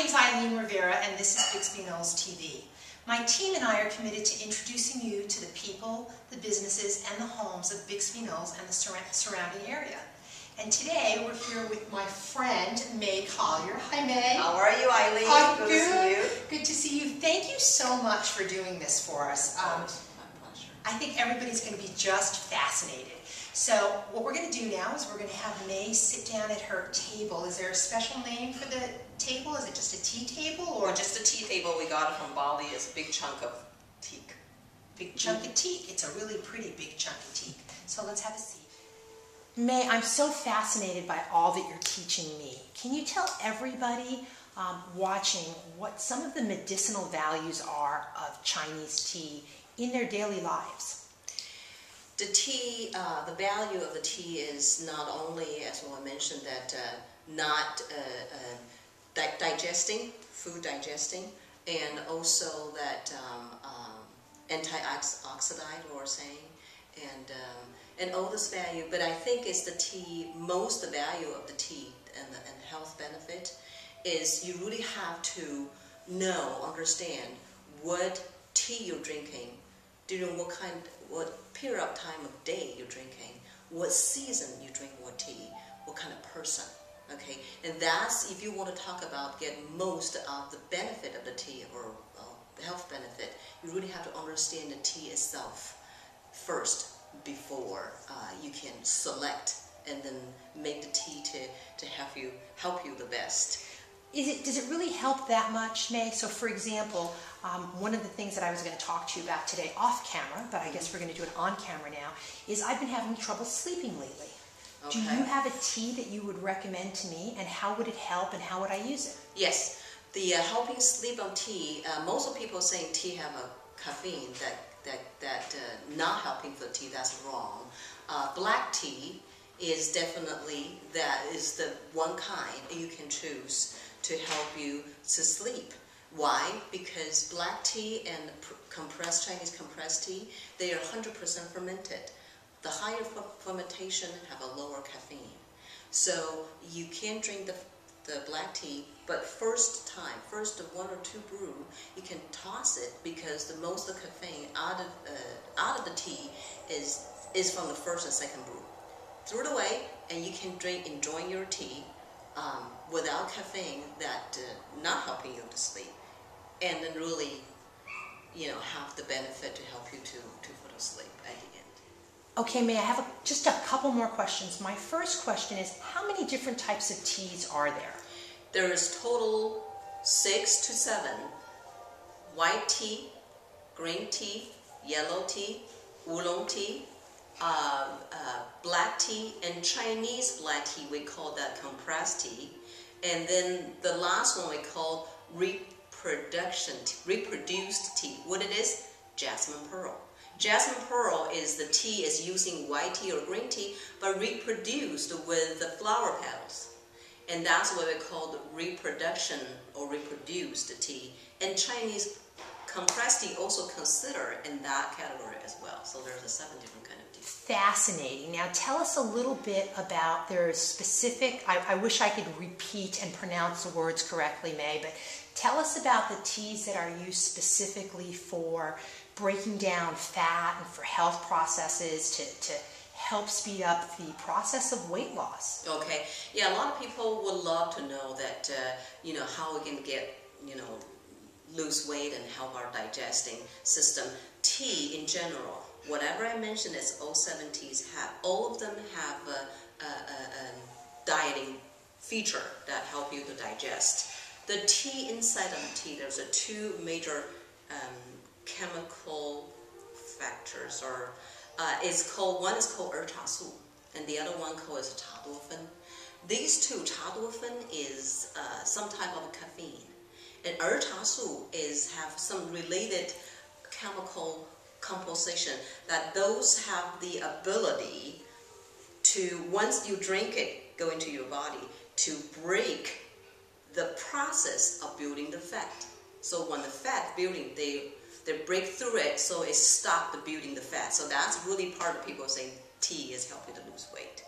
name's Eileen Rivera, and this is Bixby Knowles TV. My team and I are committed to introducing you to the people, the businesses, and the homes of Bixby Knowles and the surrounding area. And today we're here with my friend, May Collier. Hi, May. How are you, Eileen? I'm good. To see you. Good to see you. Thank you so much for doing this for us. My pleasure. I think everybody's going to be just fascinated. So what we're going to do now is we're going to have May sit down at her table. Is there a special name for the table? Is it just a tea table? Or just a tea table. We got it from Bali. It's a big chunk of teak. Big chunk of teak. It's a really pretty big chunk of teak. So let's have a seat. May, I'm so fascinated by all that you're teaching me. Can you tell everybody watching what some of the medicinal values are of Chinese tea in their daily lives? The tea, the value of the tea is not only, as I mentioned, that not digesting, food digesting, and also that antioxidant, we're saying, and all this value. But I think it's the tea, most the value of the tea and the health benefit is you really have to understand what tea you're drinking, during what period of time of day you're drinking, what season you drink what tea, what kind of person, okay? And that's, if you want to talk about get most of the benefit of the tea or health benefit, you really have to understand the tea itself first before you can select and then make the tea to help you the best. Does it really help that much, May? So for example, one of the things that I was going to talk to you about today off camera, but I guess we're going to do it on camera now, is I've been having trouble sleeping lately. Okay. Do you have a tea that you would recommend to me, and how would it help, and how would I use it? Yes, the helping sleep on tea, most of people saying tea have a caffeine that not helping for tea, that's wrong. Black tea is definitely, that is the one kind you can choose to help you to sleep. Why? Because black tea and Chinese compressed tea, they are 100% fermented. The higher fermentation have a lower caffeine. So you can drink the black tea, but first 1 or 2 brew, you can toss it because the most of the caffeine out of the tea is from the first and second brew. Throw it away, and you can enjoy your tea without caffeine that not helping you to sleep, and then really, have the benefit to help you to fall asleep at the end. Okay, May, I have just a couple more questions. My first question is, how many different types of teas are there? There is total 6 to 7. White tea, green tea, yellow tea, oolong tea, black tea, and Chinese black tea, we call that compressed tea. And then the last one we call reproduced tea. What it is? Jasmine pearl. Jasmine pearl is the tea is using white tea or green tea, but reproduced with the flower petals. And that's what we call the reproduction or reproduced tea. And Chinese compressed tea also consider in that category as well. So there's 7 different kind of teas. Fascinating. Now tell us a little bit about their specific, I wish I could repeat and pronounce the words correctly, May, but tell us about the teas that are used specifically for breaking down fat and for health processes to help speed up the process of weight loss. Okay. Yeah, a lot of people would love to know that, how we can get, lose weight and help our digesting system. Tea in general, whatever I mentioned as all 7 teas have, all of them have a dieting feature that help you to digest. The tea inside of the tea, there's 2 major chemical factors, or one is called er-cha-su, and the other one called is cha-duofen. These 2, cha-duofen is some type of caffeine, and er-cha-su have some related chemical composition that those have the ability to, once you drink it, go into your body, to break the process of building the fat. So when the fat building, they break through it, so it stops the building the fat. So that's really part of people saying tea is helping to lose weight.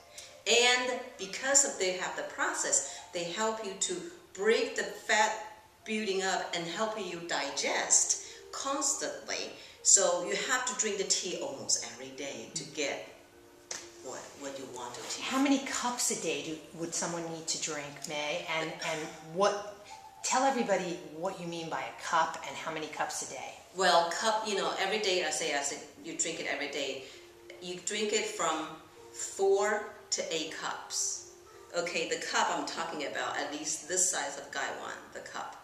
And because they have the process, they help you to break the fat building up and helping you digest constantly. So you have to drink the tea almost every day to get what you want to tea. How many cups a day would someone need to drink, May? And tell everybody what you mean by a cup and how many cups a day. Well, cup, every day I say you drink it every day. You drink it from 4 to 8 cups. Okay, the cup I'm talking about, at least this size of Gaiwan, the cup.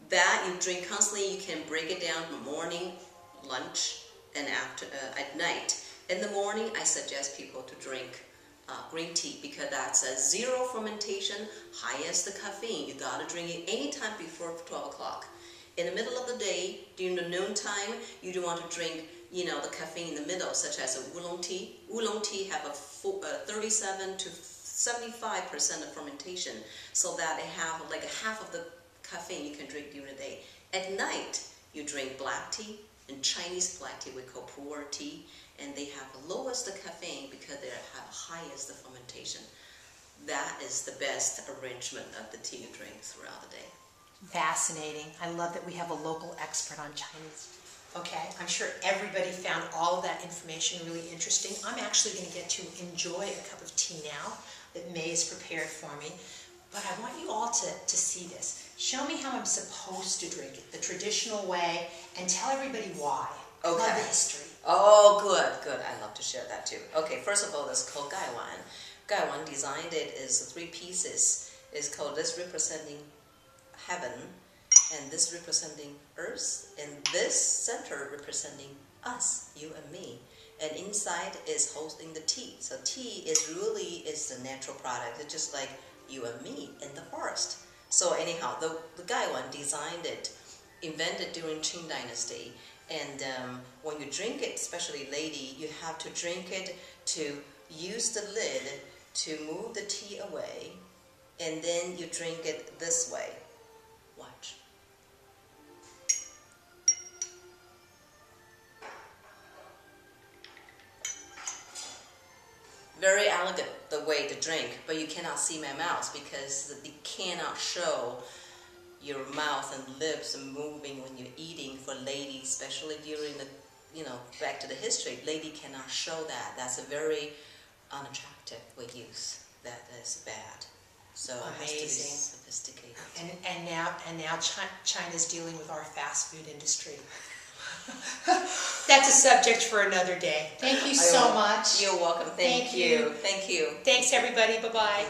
That you drink constantly. You can break it down morning, lunch, and after at night. In the morning, I suggest people to drink green tea because that's a 0 fermentation, highest caffeine. You gotta drink it anytime before 12 o'clock. In the middle of the day, during the noon time, you don't want to drink, the caffeine in the middle, such as a oolong tea. Oolong tea have a 37 to 75% of fermentation, so that they have like half of the caffeine you can drink during the day. At night, you drink black tea, and Chinese black tea we call pu'er tea, and they have the lowest caffeine because they have highest fermentation. That is the best arrangement of the tea you drink throughout the day. Fascinating. I love that we have a local expert on Chinese. Okay, I'm sure everybody found all of that information really interesting. I'm actually going to get to enjoy a cup of tea now that May has prepared for me. But I want you all to see this. Show me how I'm supposed to drink it, the traditional way, and tell everybody why. Okay. Love the history. Oh, good. I love to share that too. Okay, first of all, this called Gaiwan. Gaiwan designed it as 3 pieces. It's called this representing heaven, and this representing earth, and this center representing us, you and me. And inside is holding the tea. So tea is the natural product. It's just like you and me in the forest. So anyhow, the Gaiwan designed it, invented during Qing Dynasty. And when you drink it, especially lady, you have to drink it to use the lid to move the tea away. And then you drink it this way. Watch. Very elegant, the way to drink, but you cannot see my mouth because you cannot show your mouth and lips moving when you're eating for ladies, especially during the, back to the history. Lady cannot show that. That's a very unattractive use. That is bad. So it has to be sophisticated. And now China's dealing with our fast food industry. That's a subject for another day. Thank you so much. You're welcome. Thank you. Thank you. Thanks, everybody. Bye-bye.